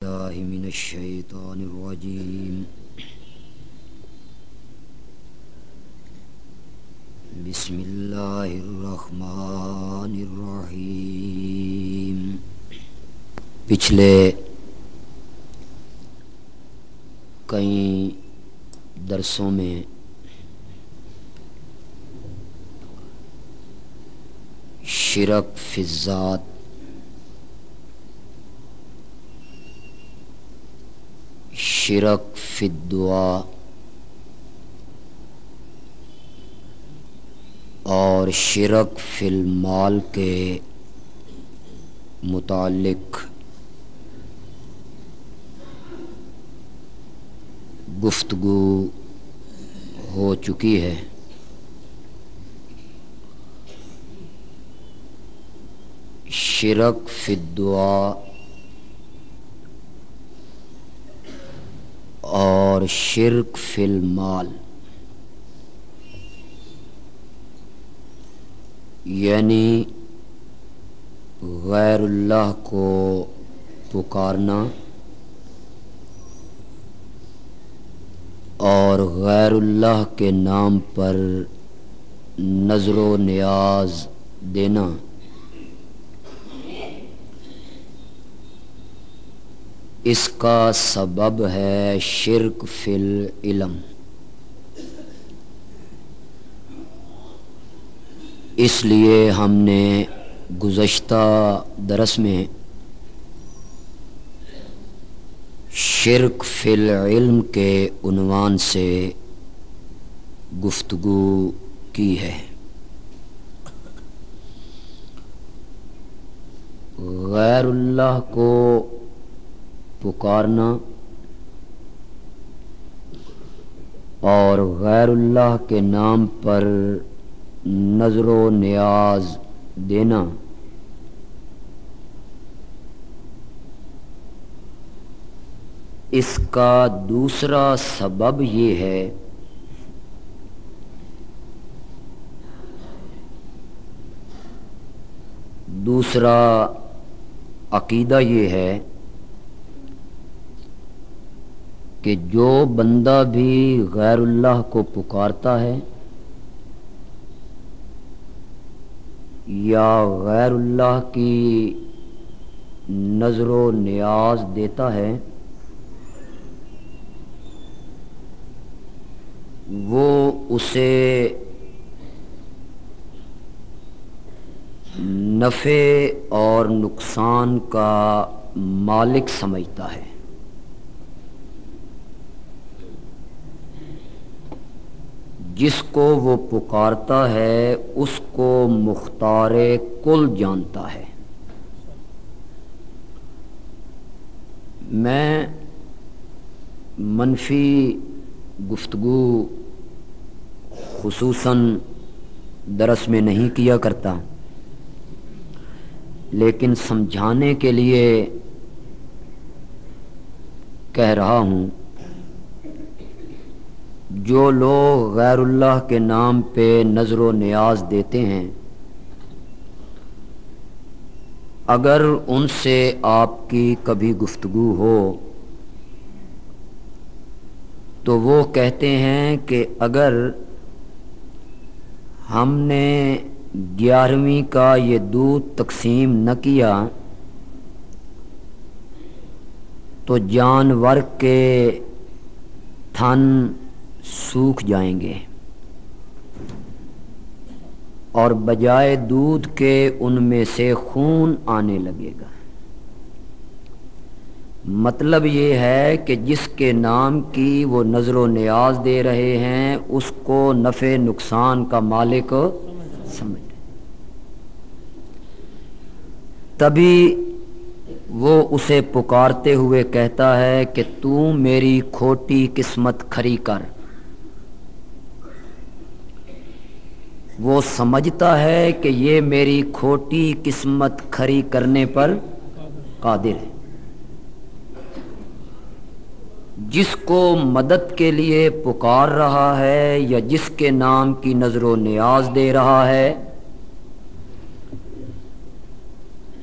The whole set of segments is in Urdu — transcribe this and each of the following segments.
الله من الشيطان الرجيم. بسم الله الرحمن الرحیم. پچھلے کئی درسوں میں شرک فی الذات، شرک فی الدعا اور شرک فی المال کے متعلق گفتگو ہو چکی ہے. شرک فی الدعا اور شرک فی المال، یعنی غیر اللہ کو پکارنا اور غیر اللہ کے نام پر نظر و نیاز دینا، اس کا سبب ہے شرک فی العلم. اس لیے ہم نے گزشتہ درس میں شرک فی العلم کے عنوان سے گفتگو کی ہے. غیر اللہ کو پکارنا اور غیر اللہ کے نام پر نظر و نیاز دینا اس کا دوسرا سبب یہ ہے دوسرا عقیدہ یہ ہے کہ جو بندہ بھی غیر اللہ کو پکارتا ہے یا غیر اللہ کی نظر و نیاز دیتا ہے، وہ اسے نفع اور نقصان کا مالک سمجھتا ہے. جس کو وہ پکارتا ہے اس کو مختار کل جانتا ہے. میں منفی گفتگو خصوصاً درس میں نہیں کیا کرتا، لیکن سمجھانے کے لیے کہہ رہا ہوں. جو لوگ غیر اللہ کے نام پہ نظر و نیاز دیتے ہیں، اگر ان سے آپ کی کبھی گفتگو ہو تو وہ کہتے ہیں کہ اگر ہم نے 11ویں کا یہ دودھ تقسیم نہ کیا تو جانور کے تھن سوکھ جائیں گے اور بجائے دودھ کے ان میں سے خون آنے لگے گا. مطلب یہ ہے کہ جس کے نام کی وہ نظر و نیاز دے رہے ہیں اس کو نفع نقصان کا مالک سمجھ. تبھی وہ اسے پکارتے ہوئے کہتا ہے کہ تو میری کھوٹی قسمت کھری کر. وہ سمجھتا ہے کہ یہ میری کھوٹی قسمت کھری کرنے پر قادر ہے. جس کو مدد کے لیے پکار رہا ہے یا جس کے نام کی نظر و نیاز دے رہا ہے،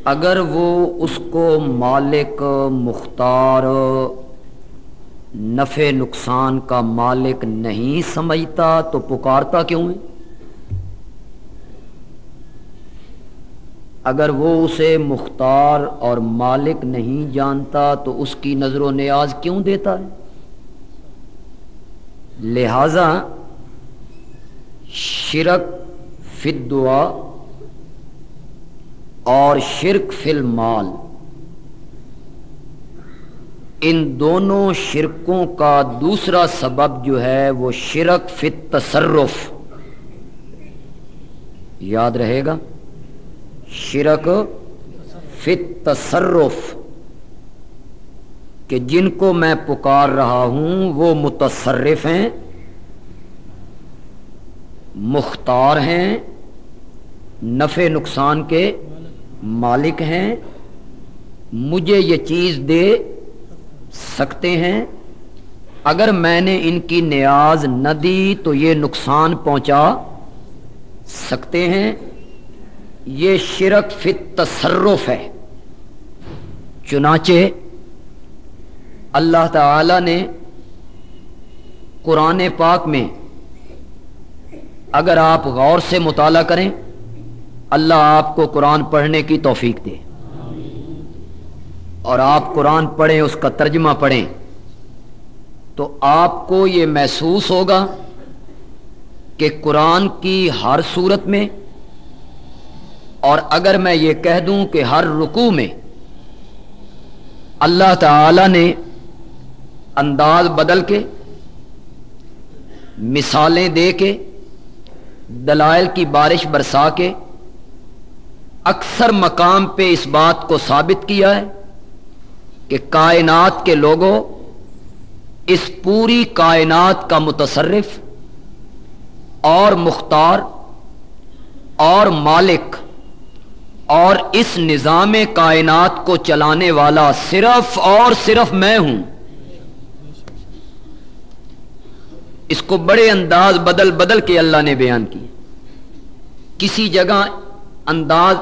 اگر وہ اس کو مالک مختار نفع نقصان کا مالک نہیں سمجھتا تو پکارتا کیوں ہے؟ اگر وہ اسے مختار اور مالک نہیں جانتا تو اس کی نظر و نیاز کیوں دیتا ہے؟ لہذا شرک فی الدعا اور شرک فی المال، ان دونوں شرکوں کا دوسرا سبب جو ہے وہ شرک فی التصرف، یاد رہے گا، شرک فی التصرف، کہ جن کو میں پکار رہا ہوں وہ متصرف ہیں، مختار ہیں، نفع نقصان کے مالک ہیں، مجھے یہ چیز دے سکتے ہیں، اگر میں نے ان کی نیاز نہ دی تو یہ نقصان پہنچا سکتے ہیں، یہ شرک فی التصرف ہے۔ چنانچہ اللہ تعالی نے قرآن پاک میں اگر آپ غور سے مطالعہ کریں، اللہ آپ کو قرآن پڑھنے کی توفیق دے اور آپ قرآن پڑھیں، اس کا ترجمہ پڑھیں، تو آپ کو یہ محسوس ہوگا کہ قرآن کی ہر صورت میں، اور اگر میں یہ کہہ دوں کہ ہر رکوع میں، اللہ تعالی نے انداز بدل کے، مثالیں دے کے، دلائل کی بارش برسا کے اکثر مقام پہ اس بات کو ثابت کیا ہے کہ کائنات کے لوگوں، اس پوری کائنات کا متصرف اور مختار اور مالک اور اس نظام کائنات کو چلانے والا صرف اور صرف میں ہوں۔ اس کو بڑے انداز بدل بدل کے اللہ نے بیان کیا، کسی جگہ انداز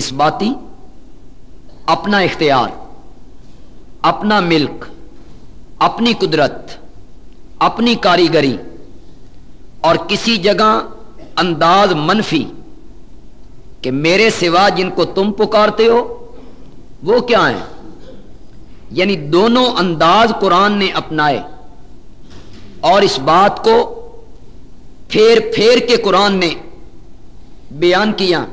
اثباتی، اپنا اختیار، اپنا ملک، اپنی قدرت، اپنی کاریگری، اور کسی جگہ انداز منفی کہ میرے سوا جن کو تم پکارتے ہو وہ کیا ہیں۔ یعنی دونوں انداز قرآن نے اپنائے، اور اس بات کو پھیر پھیر کے قرآن نے بیان کیا۔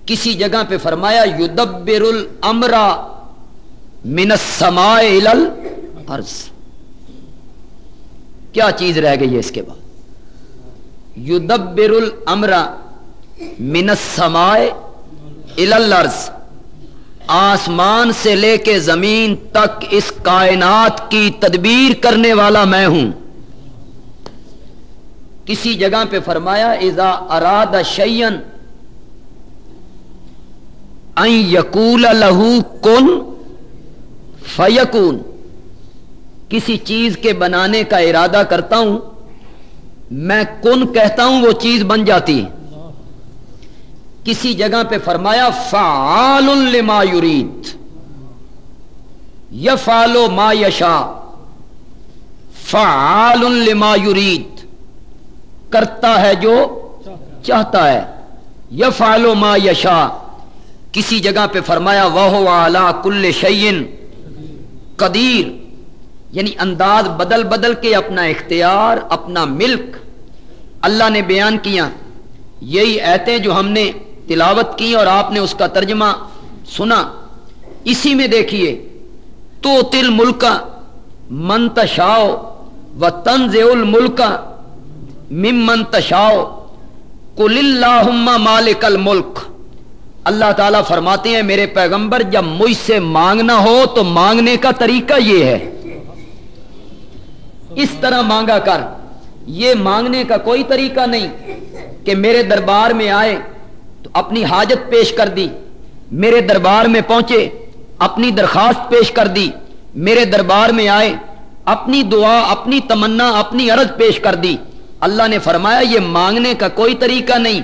کسی جگہ پہ فرمایا یدبر الامر من السماء الی الارض، کیا چیز رہ گئی ہے اس کے بعد؟ یدبر الامر من السماء الی الارض، آسمان سے لے کے زمین تک اس کائنات کی تدبیر کرنے والا میں ہوں۔ کسی جگہ پہ فرمایا اذا اراد شیئا ان یقول لہ کن فیکون، کسی چیز کے بنانے کا ارادہ کرتا ہوں، میں کن کہتا ہوں، وہ چیز بن جاتی ہے۔ کسی جگہ پہ فرمایا فعال لما یرید یفعل ما یشاء، فعال لما یرید، کرتا ہے جو چاہتا ہے، یفعل ما یشاء۔ کسی جگہ پہ فرمایا وَهُوَ عَلَى كُلِّ شَيْءٍ قدیر، یعنی انداز بدل بدل کے اپنا اختیار، اپنا ملک اللہ نے بیان کیا۔ یہی آیتیں جو ہم نے تلاوت کی اور آپ نے اس کا ترجمہ سنا، اسی میں دیکھیے تُؤْتِي الْمُلْكَ مَن تَشَاءُ وَتَنزِعُ الْمُلْكَ مِمَّن تَشَاءُ قُلِ اللَّهُمَّ مَالِكَ الْمُلْكِ۔ اللہ تعالیٰ فرماتے ہیں میرے پیغمبر جب مجھ سے مانگنا ہو تو مانگنے کا طریقہ یہ ہے، اس طرح مانگا کر۔ یہ مانگنے کا کوئی طریقہ نہیں کہ میرے دربار میں آئے تو اپنی حاجت پیش کر دی، میرے دربار میں پہنچے اپنی درخواست پیش کر دی، میرے دربار میں آئے اپنی دعا، اپنی تمنا، اپنی عرض پیش کر دی۔ اللہ نے فرمایا یہ مانگنے کا کوئی طریقہ نہیں،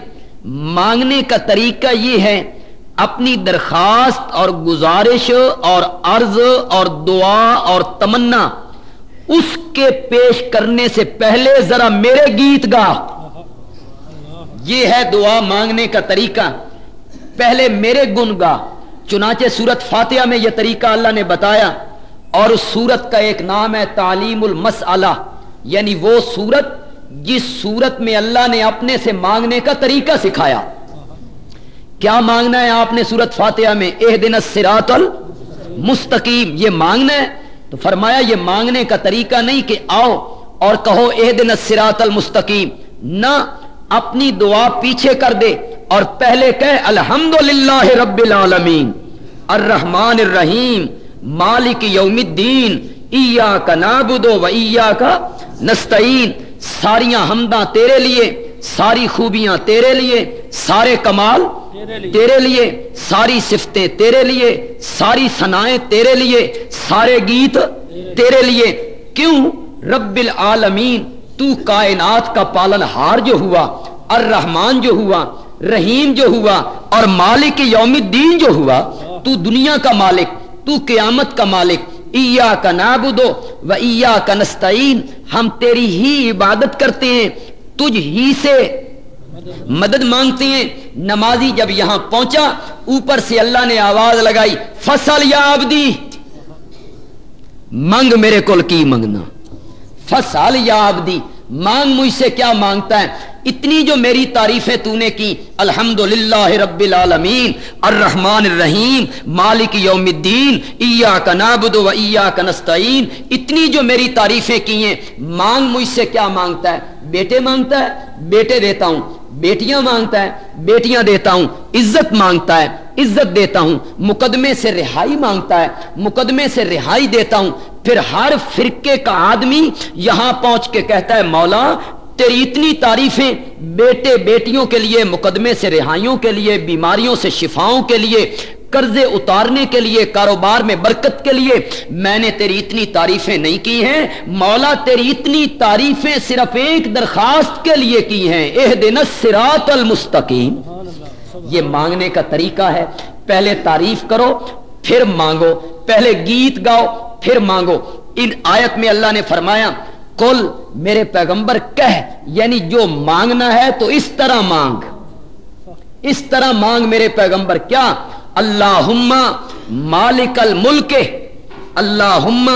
مانگنے کا طریقہ یہ ہے اپنی درخواست اور گزارش اور عرض اور دعا اور تمنا اس کے پیش کرنے سے پہلے ذرا میرے گیت گا. یہ ہے دعا مانگنے کا طریقہ. پہلے میرے گن گا. چنانچہ سورت فاتحہ میں یہ طریقہ اللہ نے بتایا، اور اس سورت کا ایک نام ہے تعلیم المسئلہ، یعنی وہ سورت جس سورت میں اللہ نے اپنے سے مانگنے کا طریقہ سکھایا. کیا مانگنا ہے آپ نے سورت فاتحہ میں؟ اہدنا الصراط المستقیم، یہ مانگنا ہے. تو فرمایا یہ مانگنے کا طریقہ نہیں کہ آؤ اور کہو اہدنا الصراط المستقیم، نہ، اپنی دعا پیچھے کر دے اور پہلے کہے الحمدللہ رب العالمین الرحمن الرحیم مالک یوم الدین ایاک نعبد و ایاک نستعین. ساریاں حمداں تیرے لیے، ساری خوبیاں تیرے لیے، سارے کمال تیرے لیے، ساری صفتیں تیرے لیے، ساری ثنائیں تیرے لیے، سارے گیت تیرے لیے. کیوں؟ رب العالمین، تو کائنات کا پالن ہار جو ہوا، الرحمن جو ہوا، رحیم جو ہوا، اور مالک یوم الدین جو ہوا، تو دنیا کا مالک، تو قیامت کا مالک. ایاک نعبد و ایاک نستعین، ہم تیری ہی عبادت کرتے ہیں، تجھ ہی سے مدد مانگتے ہیں. نمازی جب یہاں پہنچا، اوپر سے اللہ نے آواز لگائی فصل یا عبدی، مانگ میرے کول کی منگنا. فصل یا عبدی، مانگ مجھ سے کیا مانگتا ہے. اتنی جو میری تعریفیں تو نے کی، الحمدللہ رب العالمین الرحمن الرحیم مالک یوم الدین ایاک نعبد و ایاک نستعین، اتنی جو میری تعریفیں کی ہیں، مانگ مجھ سے کیا مانگتا ہے؟ بیٹے مانگتا ہے، بیٹے دیتا ہوں. بیٹیاں مانگتا ہے، بیٹیاں دیتا ہوں. عزت مانگتا ہے، عزت دیتا ہوں. مقدمے سے رہائی مانگتا ہے، مقدمے سے رہائی دیتا ہوں. پھر ہر فرقے کا آدمی یہاں پہنچ کے کہتا ہے مولا تیری اتنی تعریفیں، بیٹے بیٹیوں کے لیے، مقدمے سے رہائیوں کے لیے، بیماریوں سے شفاؤں کے لیے، قرضے اتارنے کے لیے، کاروبار میں برکت کے لیے، میں نے تیری اتنی تعریفیں نہیں کی ہیں. مولا تیری اتنی تعریفیں صرف ایک درخواست کے لیے کی ہیں، اہدنا الصراط المستقیم. یہ مانگنے کا طریقہ ہے. پہلے تعریف کرو پھر مانگو، پہلے گیت گاؤ پھر مانگو. ان آیت میں اللہ نے فرمایا کل میرے پیغمبر کہہ، یعنی جو مانگنا ہے تو اس طرح مانگ، اس طرح مانگ میرے پیغمبر. کیا؟ اللہم مالک الملک، اللہم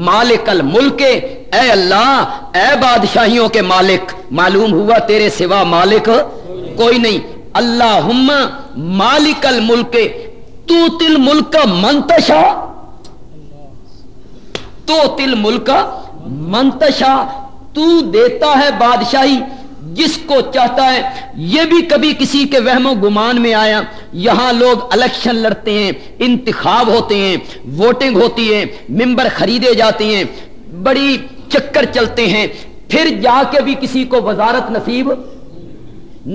مالک الملک، اے اللہ، اے بادشاہیوں کے مالک. معلوم ہوا تیرے سوا مالک کوئی نہیں. اللہم مالک الملک توتی الملک من تشاء، توتی الملک من تشاء، تو دیتا ہے بادشاہی جس کو چاہتا ہے. یہ بھی کبھی کسی کے وہم و گمان میں آیا. یہاں لوگ الیکشن لڑتے ہیں، انتخاب ہوتے ہیں، ووٹنگ ہوتی ہے، ممبر خریدے جاتے ہیں، بڑی چکر چلتے ہیں، پھر جا کے بھی کسی کو وزارت نصیب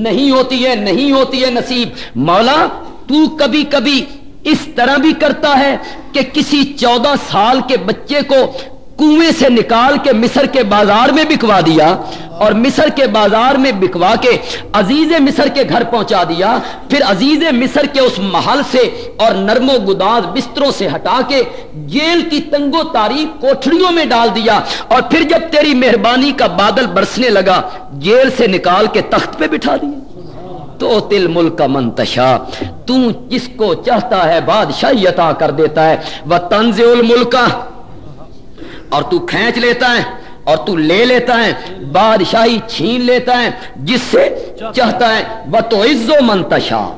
نہیں ہوتی ہے، نہیں ہوتی ہے نصیب. مولا تو کبھی کبھی اس طرح بھی کرتا ہے کہ کسی 14 سال کے بچے کو کنویں سے نکال کے مصر کے بازار میں بکوا دیا، اور مصر کے بازار میں بکوا کے عزیز مصر کے گھر پہنچا دیا. پھر عزیز مصر کے اس محل سے اور نرم و گداز بستروں سے ہٹا کے جیل کی تنگ و تاریک کوٹھڑیوں میں ڈال دیا، اور پھر جب تیری مہربانی کا بادل برسنے لگا جیل سے نکال کے تخت پہ بٹھا دیا. تو تل ملک من تشاء، تو جس کو چاہتا ہے بادشاہی عطا کر دیتا ہے. وتنزع الملک، اور تو کھینچ لیتا ہے اور تو لے لیتا ہے، بادشاہی چھین لیتا ہے جس سے چاہتا ہے. وتعز من تشاء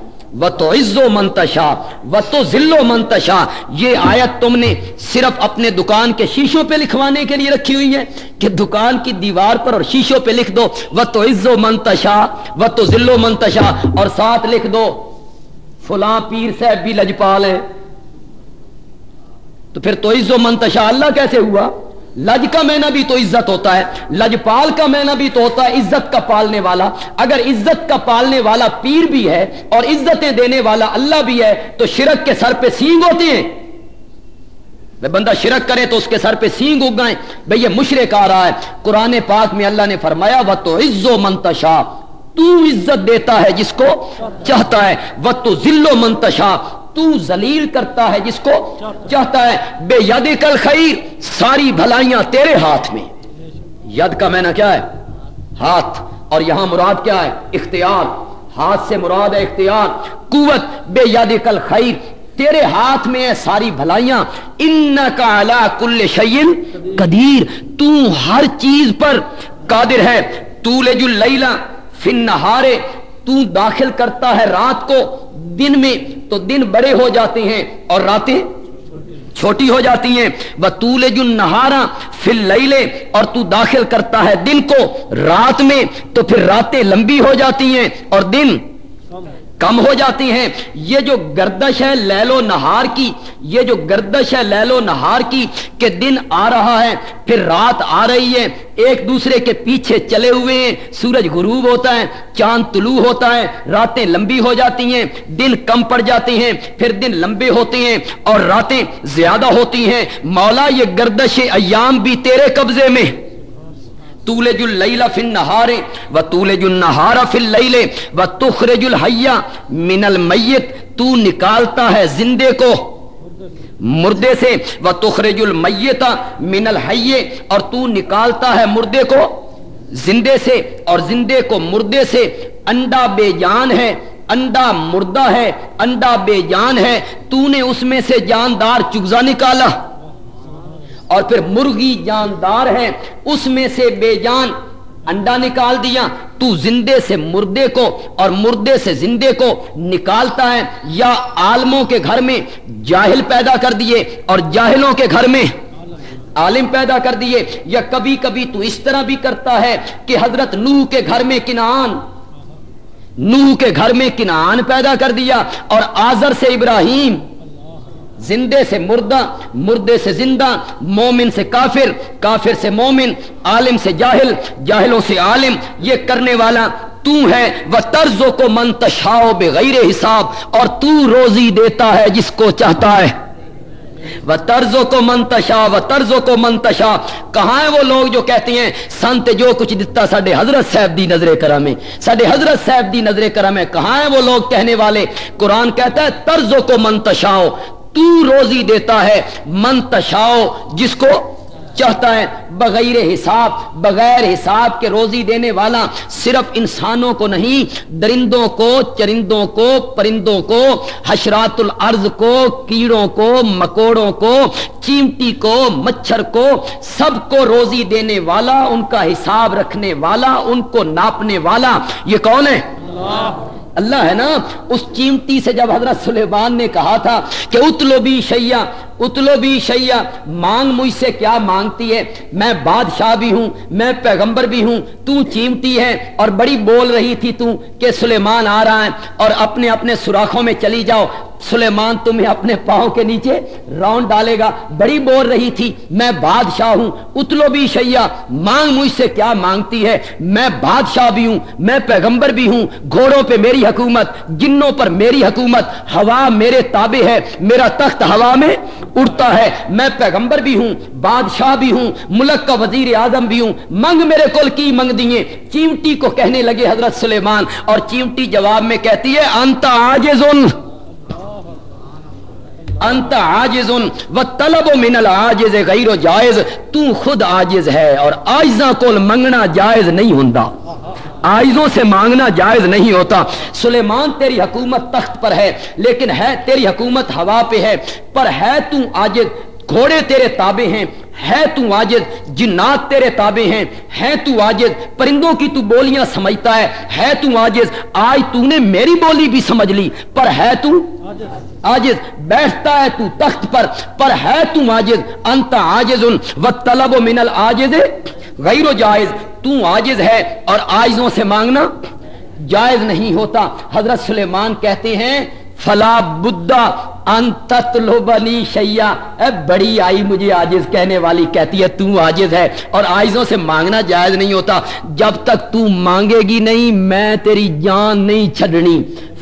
وتعز من تشاء وتذل من تشاء. یہ آیت تم نے صرف اپنے دکان کے شیشوں پہ لکھوانے کے لیے رکھی ہوئی ہے کہ دکان کی دیوار پر اور شیشوں پہ لکھ دو وتعز من تشاء وتذل من تشاء، اور ساتھ لکھ دو فلاں پیر صاحب بھی لجپال ہے. تو پھر تعز من تشاء اللہ کیسے ہوا؟ لج کا معنی بھی تو عزت ہوتا ہے، لجپال کا معنی بھی تو ہوتا ہے عزت کا پالنے والا. اگر عزت کا پالنے والا پیر بھی ہے اور عزتیں دینے والا اللہ بھی ہے تو شرک کے سر پہ سینگ ہوتے ہیں. بندہ شرک کرے تو اس کے سر پہ سینگ اگ گئے. بھئی یہ مشرک آ رہا ہے. قرآن پاک میں اللہ نے فرمایا وَتُعِزُّ مَن تَشَاءُ، تو عزت دیتا ہے جس کو چاہتا ہے، وَتُذِلُّ مَن تَشَاءُ تو ذلیل کرتا ہے جس کو چاہتا ہے، بے یدک الخیر ساری بھلائیاں تیرے ہاتھ میں. ید کا معنی کیا ہے؟ ہاتھ، اور یہاں مراد کیا ہے؟ اختیار. ہاتھ سے مراد ہے اختیار، قوت. بے یدک الخیر تیرے ہاتھ میں ہے ساری بھلائیاں. انک علی کل شیء قدیر تو ہر چیز پر قادر ہے. تولج اللیل فی النہار تو داخل کرتا ہے رات کو دن میں تو دن بڑے ہو جاتے ہیں اور راتیں چھوٹی ہو جاتی ہیں. وَتُولِجُ النَّهَارَ فِي اللَّيْلِ اور تو داخل کرتا ہے دن کو رات میں تو پھر راتیں لمبی ہو جاتی ہیں اور دن کم ہو جاتی ہیں. یہ جو گردش ہے لیل و نہار کی، یہ جو گردش ہے لیل و نہار کی کہ دن آ رہا ہے پھر رات آ رہی ہے، ایک دوسرے کے پیچھے چلے ہوئے ہیں. سورج غروب ہوتا ہے، چاند طلوع ہوتا ہے، راتیں لمبی ہو جاتی ہیں، دن کم پڑ جاتے ہیں، پھر دن لمبے ہوتے ہیں اور راتیں زیادہ ہوتی ہیں. مولا یہ گردش ایام بھی تیرے قبضے میں. تولج اللیل فی النہار وتولج النہار فی اللیل وتخرج الحی من المیت تو نکالتا ہے زندے کو مردے سے، وتخرج المیت من الحی اور تو نکالتا ہے مردے کو زندے سے اور زندے کو مردے سے. انڈا بے جان ہے، انڈا مردہ ہے، انڈا بے جان ہے، تو نے اس میں سے جاندار چغزا نکالا. اور پھر مرغی جاندار ہے، اس میں سے بے جان انڈا نکال دیا. تو زندے سے مردے کو اور مردے سے زندے کو نکالتا ہے. یا عالموں کے گھر میں جاہل پیدا کر دیے اور جاہلوں کے گھر میں عالم پیدا کر دیے. یا کبھی کبھی تو اس طرح بھی کرتا ہے کہ حضرت نوح کے گھر میں کنعان، نوح کے گھر میں کنعان پیدا کر دیا اور آزر سے ابراہیم، زندے سے مردہ، مردے سے زندہ، مومن سے کافر، کافر سے مومن، عالم سے جاہل، جاہلوں سے عالم. یہ کرنے والا تو ہے. وَتَرْزُقُ مَن تَشَاءُ بِغَيْرِ حساب اور تو روزی دیتا ہے جس کو چاہتا ہے. وَتَرْزُقُ مَن تَشَاءُ وَتَرْزُقُ مَن تَشَاءُ کہاں ہیں وہ لوگ جو کہتے ہیں سنت جو کچھ دیتا ساڈے حضرت صاحب دی نظر کرم ہے، ساڈے حضرت صاحب دی نظر کرم ہے. کہاں ہیں وہ لوگ کہنے والے؟ قرآن کہتا ہے تَرْزُقُ مَن تَشَاءُ تو روزی دیتا ہے من تشاء جس کو چاہتا ہے بغیر حساب، بغیر حساب کے روزی دینے والا صرف انسانوں کو نہیں، درندوں کو، چرندوں کو، پرندوں کو، حشرات الارض کو، کیڑوں کو، مکوڑوں کو، چیمٹی کو، مچھر کو، سب کو روزی دینے والا، ان کا حساب رکھنے والا، ان کو ناپنے والا. یہ کون ہے؟ اللہ ہے نا. اس چیمٹی سے جب حضرت سلیمان نے کہا تھا کہ اطلبی شی'a، اطلبی شی'a مانگ مجھ سے کیا مانگتی ہے، میں بادشاہ بھی ہوں، میں پیغمبر بھی ہوں، تو چیمٹی ہے. اور بڑی بول رہی تھی تو کہ سلیمان آ رہا ہے اور اپنے اپنے سوراخوں میں چلی جاؤ، سلیمان تمہیں اپنے پاؤں کے نیچے راؤنڈ ڈالے گا. بڑی بول رہی تھی میں بادشاہ ہوں. اطلبی شی'a مانگ مجھ سے کیا مانگتی ہے، میں بادشاہ بھی ہوں، میں پیغمبر بھی ہوں، گھوڑوں پہ میری حکومت، جنوں پر میری حکومت، ہوا میرے تابع ہے، میرا تخت ہوا میں اڑتا ہے، میں پیغمبر بھی ہوں، بادشاہ بھی ہوں، ملک کا وزیر اعظم بھی ہوں، منگ میرے کل کی منگ دیے. چیمٹی کو کہنے لگے حضرت سلیمان اور چیمٹی جواب میں کہتی ہے انت عاجزن، انت عاجز والطلب من العاجز غیر جائز. تو خود عاجز ہے اور عاجزاں کول منگنا جائز نہیں ہوندا، عاجزوں سے مانگنا جائز نہیں ہوتا. سلیمان تیری حکومت تخت پر ہے لیکن ہے تیری حکومت ہوا پہ ہے، پر ہے تو عاجز. گھوڑے تیرے تابع ہیں، ہے تو عاجز. جنات تیرے تابع ہیں، ہے تو عاجز. پرندوں کی تو بولیاں سمجھتا ہے تو عاجز. آج تو نے میری بولی بھی سمجھ لی پر ہے تو عاجز. بیٹھتا ہے تو تخت پر ہے تو عاجز. انت عاجز والطلب من العاجز غیر جائز. تو عاجز ہے اور عاجزوں سے مانگنا جائز نہیں ہوتا. حضرت سلیمان کہتے ہیں فلا بدہ ان تطلبنی شی'a. اے بڑی آئی مجھے عاجز کہنے والی کہتی ہے تو عاجز ہے اور عاجزوں سے مانگنا جائز نہیں ہوتا. جب تک تو مانگے گی نہیں میں تیری جان نہیں چھڑنی.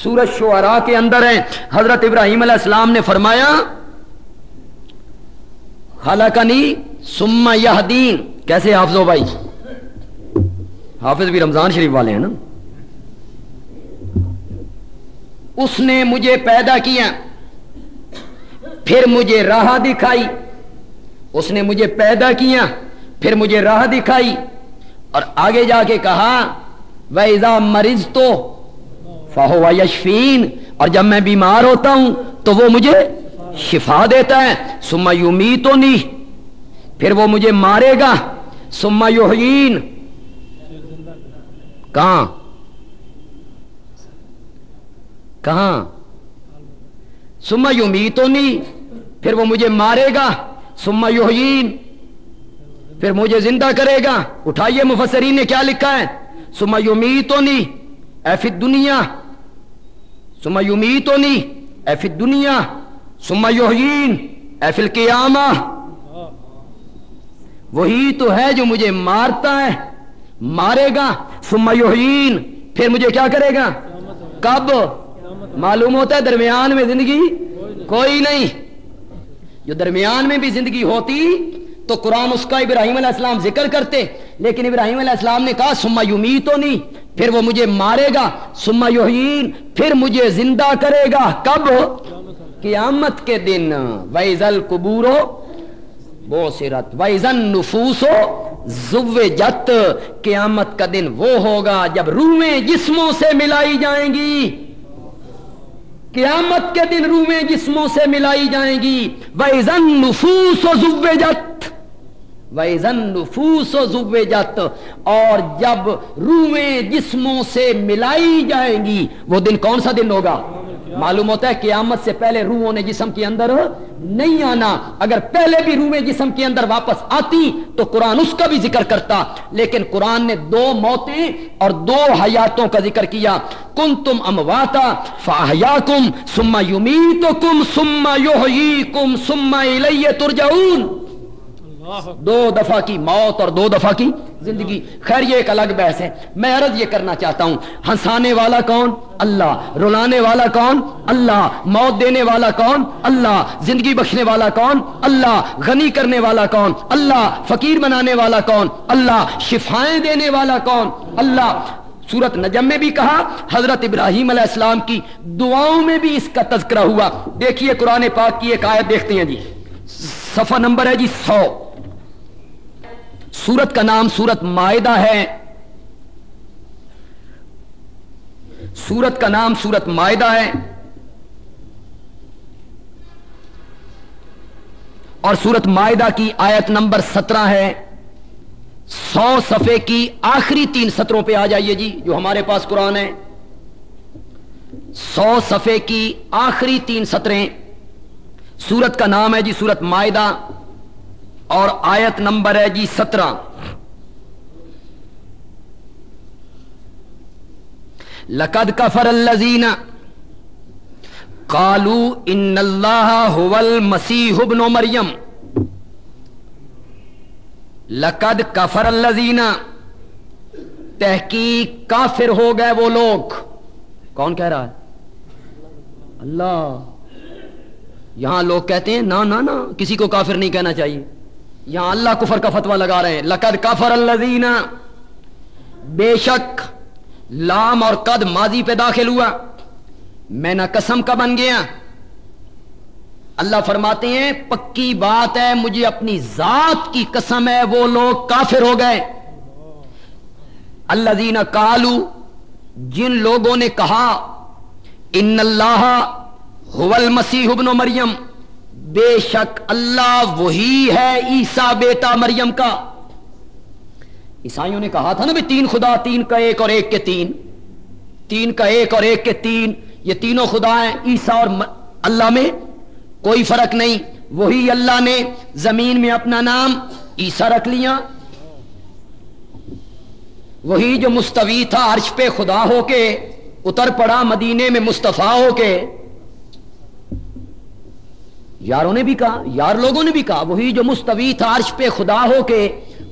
سورۃ شعراء کے اندر ہے. حضرت ابراہیم علیہ السلام نے فرمایا خلقنی ثم یہدین. کیسے حافظو بھائی؟ حافظ بھی رمضان شریف والے ہیں نا. اس نے مجھے پیدا کیا پھر مجھے راہ دکھائی. اس نے مجھے پیدا کیا پھر مجھے راہ دکھائی. اور آگے جا کے کہا وَإِذَا مَرِضْتُ فَهُوَ يَشْفِينِ. اور جب میں بیمار ہوتا ہوں تو وہ مجھے شفا دیتا ہے. ثُمَّ يُمِيتُنِي. پھر وہ مجھے مارے گا. ثُمَّ يُحْيِينِ. کہاں کہاں؟ ثُمَّ يُمِيتُنِي. پھر وہ مجھے مارے گا. ثُمَّ يُحْيِينِ. پھر مجھے زندہ کرے گا. اٹھائیے مفسرین نے کیا لکھا ہے. ثُمَّ يُمِيتُنِي اے فی الدنیا. ثُمَّ يُمِيتُنِي اے فی الدنیا. ثُمَّ يُحْيِينِ اے فی القیامہ. وہی تو ہے جو مجھے مارتا ہے مارے گا. ثُمَّ يُحْيِينِ. پھر مجھے کیا کرے گا؟ کب؟ معلوم ہوتا ہے درمیان میں زندگی کوئی نہیں. جو درمیان میں بھی زندگی ہوتی تو قرآن اس کا ابراہیم علیہ السلام ذکر کرتے. لیکن ابراہیم علیہ السلام نے کہا ثُمَّ يُمِيتُنِي. پھر وہ مجھے مارے گا. ثُمَّ يُحْيِينِ. پھر مجھے زندہ کرے گا. کب؟ قیامت کے دن. وَإِذَا الْقُبُورُ بُعْثِرَتْ وَإِذَا النُّفُوسُ زُوِّجَتْ. قیامت کا دن وہ ہوگا جب روحیں جسموں سے ملائی جائیں گی. قیامت کے دن روحیں جسموں سے ملائی جائیں گی. وَإِذَا النُّفُوسُ زُوِّجَتْ وَإِذَا النُّفُوسُ زُوِّجَتْ. اور جب روحیں جسموں سے ملائی جائیں گی وہ دن کون سا دن ہوگا؟ معلوم ہوتا ہے قیامت سے پہلے روحوں نے جسم کے اندر نہیں آنا. اگر پہلے بھی روحیں جسم کے اندر واپس آتی تو قرآن اس کا بھی ذکر کرتا. لیکن قرآن نے 2 موتیں اور 2 حیاتوں کا ذکر کیا. کنتم امواتا فاحیاکم ثم یمیتکم ثم یحییکم ثم الیہ ترجعون. 2 دفعہ کی موت اور 2 دفعہ کی زندگی. خیر یہ ایک الگ بحث ہے. میں عرض یہ کرنا چاہتا ہوں ہنسانے والا کون؟ اللہ. رلانے والا کون؟ اللہ. موت دینے والا کون؟ اللہ. زندگی بخشنے والا کون؟ اللہ. غنی کرنے والا کون؟ اللہ. فقیر بنانے والا کون؟ اللہ. شفائیں دینے والا کون؟ اللہ. سورت نجم میں بھی کہا. حضرت ابراہیم علیہ السلام کی دعاؤں میں بھی اس کا تذکرہ ہوا. دیکھیے قرآن پاک کی ایک آیت دیکھتے ہیں جی. صفحہ نمبر ہے جی 100. سورت کا نام سورت مائدہ ہے. سورت کا نام سورت مائدہ ہے اور سورت مائدہ کی آیت نمبر 17 ہے. 100 صفحے کی آخری 3 سطروں پہ آ جائیے جی جو ہمارے پاس قرآن ہے. 100 صفحے کی آخری 3 سطریں. سورت کا نام ہے جی سورت مائدہ اور آیت نمبر ہے جی 17. لقد کفر الذین قالوا ان اللہ هو المسیح ابن مریم. لقد کفر الذین تحقیق کافر ہو گئے وہ لوگ. کون کہہ رہا ہے؟ اللہ. یہاں لوگ کہتے ہیں نا نا نا کسی کو کافر نہیں کہنا چاہیے. یہاں اللہ کفر کا فتویٰ لگا رہے ہیں. لقد کفر الذین بے شک لام اور قد ماضی پہ داخل ہوا. میں نہ قسم کا بن گیا. اللہ فرماتے ہیں پکی بات ہے مجھے اپنی ذات کی قسم ہے وہ لوگ کافر ہو گئے. الذین قالوا جن لوگوں نے کہا ان اللہ هو المسیح ابن مریم بے شک اللہ وہی ہے عیسیٰ بیٹا مریم کا. عیسائیوں نے کہا تھا نا بھی 3 خدا 3 کا 1 اور 1 کے 3. 3 کا 1 اور 1 کے 3 یہ تینوں خدا ہیں. عیسیٰ اور اللہ میں کوئی فرق نہیں. وہی اللہ نے زمین میں اپنا نام عیسیٰ رکھ لیا. وہی جو مستوی تھا عرش پہ خدا ہو کے اتر پڑا مدینے میں مصطفیٰ ہو کے. یاروں نے بھی کہا یار لوگوں نے بھی کہا وہی جو مستوی تھا عرش پہ خدا ہو کے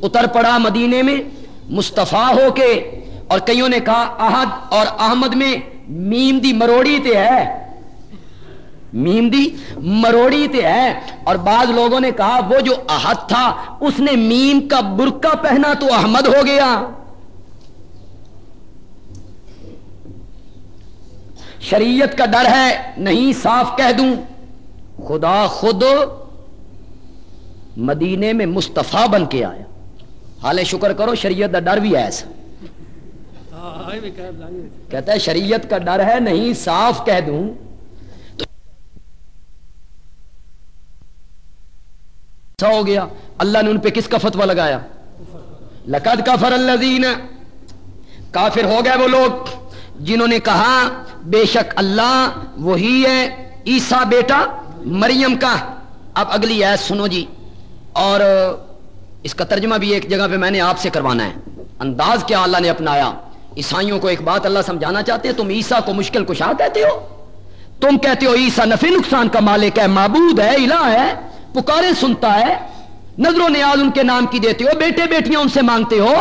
اتر پڑا مدینے میں مصطفیٰ ہو کے. اور کئیوں نے کہا احد اور احمد میں میم دی مروڑی تے ہے، میم دی مروڑی تے ہے. اور بعض لوگوں نے کہا وہ جو احد تھا اس نے میم کا برقع پہنا تو احمد ہو گیا. شریعت کا ڈر ہے نہیں، صاف کہہ دوں خدا خود مدینے میں مصطفیٰ بن کے آیا. حالے شکر کرو شریعت کا ڈر بھی ہے ایسا. کہتا ہے شریعت کا ڈر ہے نہیں، صاف کہہ دوں. تو ہو گیا. اللہ نے ان پہ کس کا فتویٰ لگایا؟ لقد کفر الذین، کافر ہو گئے وہ لوگ جنہوں نے کہا بے شک اللہ وہی ہے عیسیٰ بیٹا مریم کا. اب اگلی آیت سنو جی، اور اس کا ترجمہ بھی ایک جگہ پہ میں نے آپ سے کروانا ہے. انداز کیا اللہ نے اپنایا. عیسائیوں کو ایک بات اللہ سمجھانا چاہتے ہیں، تم عیسیٰ کو مشکل کشا کہتے ہو، تم کہتے ہو عیسیٰ نفع نقصان کا مالک ہے، معبود ہے، الہ ہے، پکارے سنتا ہے، نظر و نیاز ان کے نام کی دیتے ہو، بیٹے بیٹیاں ان سے مانگتے ہو،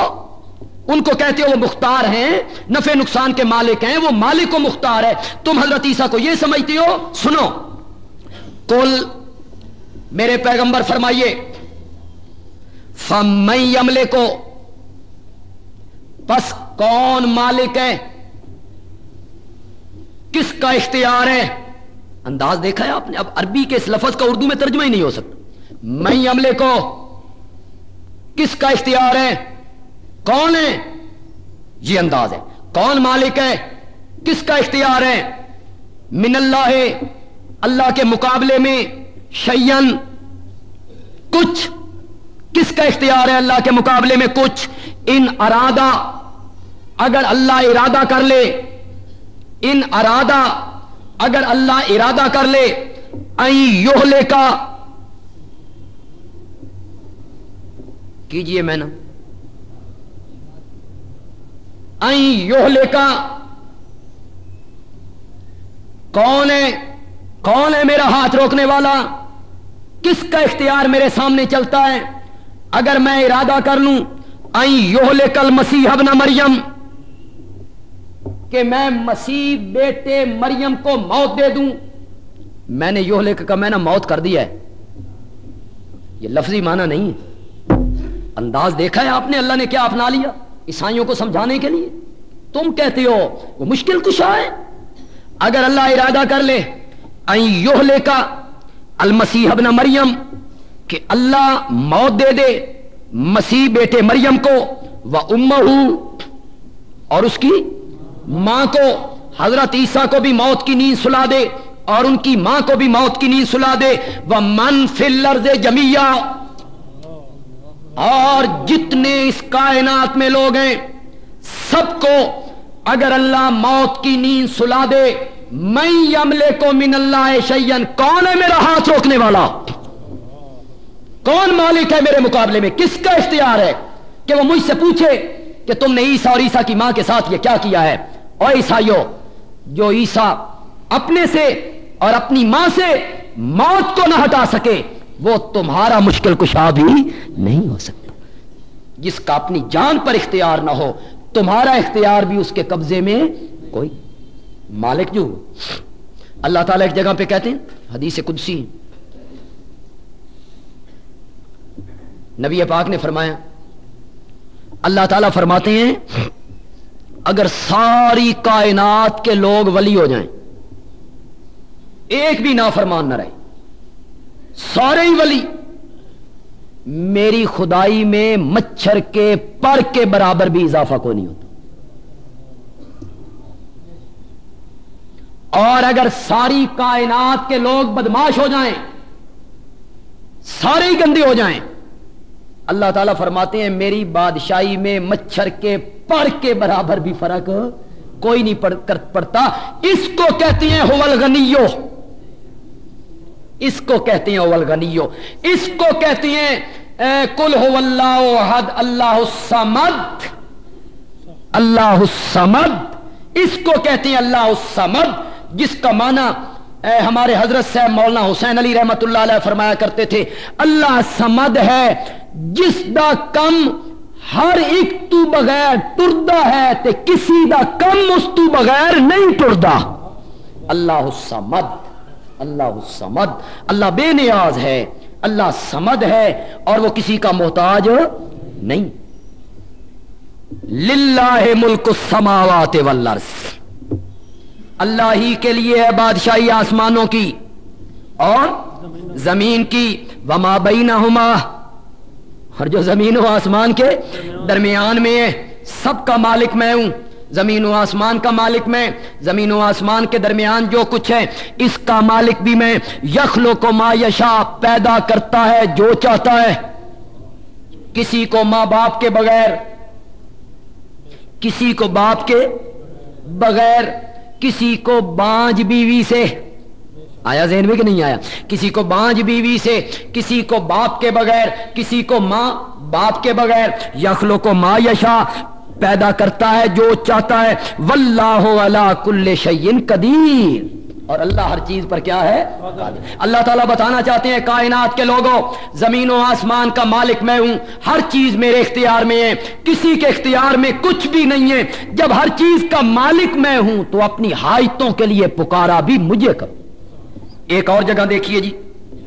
ان کو کہتے ہو وہ مختار ہیں، نفع نقصان کے مالک ہیں، وہ مالک و مختار ہے. تم حضرت عیسیٰ کو یہ سمجھتے ہو. سنو، قل میرے پیغمبر فرمائیے فَمَن یملکو، پس کون مالک ہے، کس کا اختیار ہے. انداز دیکھا ہے آپ نے. اب عربی کے اس لفظ کا اردو میں ترجمہ ہی نہیں ہو سکتا. من یملکو، کس کا اختیار ہے، کون ہے، یہ انداز ہے. کون مالک ہے، کس کا اختیار ہے. من اللہ، اللہ کے مقابلے میں، شیئن، کچھ، کس کا اختیار ہے اللہ کے مقابلے میں کچھ. ان ارادہ، اگر اللہ ارادہ کر لے، ان ارادہ، اگر اللہ ارادہ کر لے، این یہلکا، کیجئے میں نا، این یہلکا، کون ہے، کون ہے میرا ہاتھ روکنے والا، کس کا اختیار میرے سامنے چلتا ہے. اگر میں ارادہ کر لوں این یہلک المسیح ابن مریم، کہ میں مسیح بیٹے مریم کو موت دے دوں. میں نے یہلک کا میں نے موت کر دیا ہے، یہ لفظی معنی نہیں ہے. انداز دیکھا ہے آپ نے اللہ نے کیا اپنا لیا عیسائیوں کو سمجھانے کے لیے. تم کہتے ہو وہ مشکل کشا ہے. اگر اللہ ارادہ کر لے این یہلک المسیح ابن مریم، کہ اللہ موت دے دے مسیح بیٹے مریم کو، وَأُمَّهُ، اور اس کی ماں کو. حضرت عیسیٰ کو بھی موت کی نیند سلا دے اور ان کی ماں کو بھی موت کی نیند سلا دے. وَمَن فِي الْأَرْضِ جَمِيعًا، اور جتنے اس کائنات میں لوگ ہیں سب کو اگر اللہ موت کی نیند سلا دے. مَن یملکُ مِنَ اللَّهِ شَیْئًا، کون ہے میرا ہاتھ روکنے والا، کون مالک ہے میرے مقابلے میں، کس کا اختیار ہے کہ وہ مجھ سے پوچھے کہ تم نے عیسیٰ اور عیسیٰ کی ماں کے ساتھ یہ کیا کیا ہے. اور عیسائیوں، جو عیسیٰ اپنے سے اور اپنی ماں سے موت کو نہ ہٹا سکے وہ تمہارا مشکل کشا بھی نہیں ہو سکتا. جس کا اپنی جان پر اختیار نہ ہو تمہارا اختیار بھی اس کے قبضے میں کوئی. مالک جو اللہ تعالیٰ ایک جگہ پہ کہتے ہیں حدیث قدسی، نبی پاک نے فرمایا، اللہ تعالیٰ فرماتے ہیں اگر ساری کائنات کے لوگ ولی ہو جائیں، ایک بھی نافرمان نہ رہے، سارے ہی ولی، میری خدائی میں مچھر کے پر کے برابر بھی اضافہ کو نہیں ہوتا. اور اگر ساری کائنات کے لوگ بدماش ہو جائیں، سارے ہی گندے ہو جائیں، اللہ تعالیٰ فرماتے ہیں میری بادشاہی میں مچھر کے پر کے برابر بھی فرق کوئی نہیں پڑتا. اس کو کہتے ہیں هو الغنیو، اس کو کہتے ہیں هو الغنیو، اس کو کہتے ہیں قل هو اللہ احد اللہ الصمد، اللہ الصمد، اس کو کہتے ہیں اللہ الصمد، جس کا معنی ہمارے حضرت صاحب مولانا حسین علی رحمت اللہ علیہ فرمایا کرتے تھے اللہ صمد ہے جس دا کم ہر ایک تو بغیر ٹردا ہے تے کسی دا کم اس تو بغیر نہیں ٹردا. اللہ الصمد، اللہ الصمد، اللہ بے نیاز ہے، اللہ صمد ہے اور وہ کسی کا محتاج نہیں. للہ ملک السماوات والارض، اللہ ہی کے لیے ہے بادشاہی آسمانوں کی اور زمین کی. وما بینہما، اور جو زمین و آسمان کے درمیان میں ہے، سب کا مالک میں ہوں. زمین و آسمان کا مالک میں، زمین و آسمان کے درمیان جو کچھ ہے اس کا مالک بھی میں. یخلق ما یشاء، پیدا کرتا ہے جو چاہتا ہے. کسی کو ماں باپ کے بغیر، کسی کو باپ کے بغیر، کسی کو بانجھ بیوی سے. آیا ذہن میں کہ نہیں آیا؟ کسی کو بانجھ بیوی سے، کسی کو باپ کے بغیر، کسی کو ماں باپ کے بغیر. یخلق ما یشاء، پیدا کرتا ہے جو چاہتا ہے. واللہ علی کل شیء قدیر، اور اللہ ہر چیز پر کیا ہے؟ اللہ تعالیٰ بتانا چاہتے ہیں کائنات کے لوگوں، زمین و آسمان کا مالک میں ہوں، ہر چیز میرے اختیار میں ہے، کسی کے اختیار میں کچھ بھی نہیں ہے. جب ہر چیز کا مالک میں ہوں تو اپنی حاجتوں کے لیے پکارا بھی مجھے کرو. ایک اور جگہ دیکھیے جی،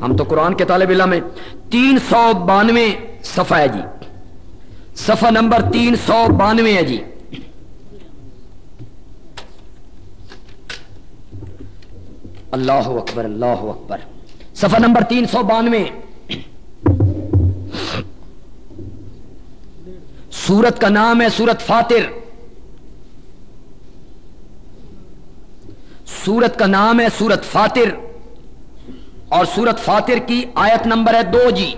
ہم تو قرآن کے طالب علم ہیں. 392 صفحہ ہے جی، صفحہ نمبر 392 ہے جی. اللہ اکبر، اللہ اکبر. صفحہ نمبر 392. سورت کا نام ہے سورت فاطر. سورت کا نام ہے سورت فاطر، اور سورت فاطر کی آیت نمبر ہے 2 جی.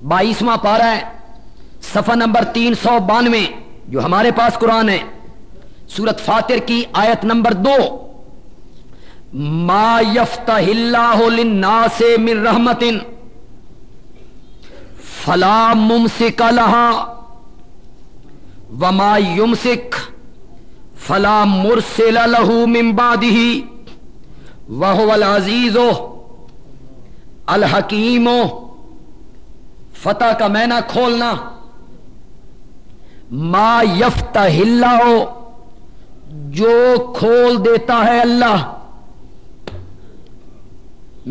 بائیسواں پارہ ہے، صفحہ نمبر 392 جو ہمارے پاس قرآن ہے. سورت فاطر کی آیت نمبر 2. ما یفتح اللہ للناس من رحمت فلا ممسک لہا وما یمسک فلا مرسل لہ من بعدہ وہو العزیز الحکیم. فتح کا معنی کھولنا. ما یفتح اللہ، جو کھول دیتا ہے اللہ،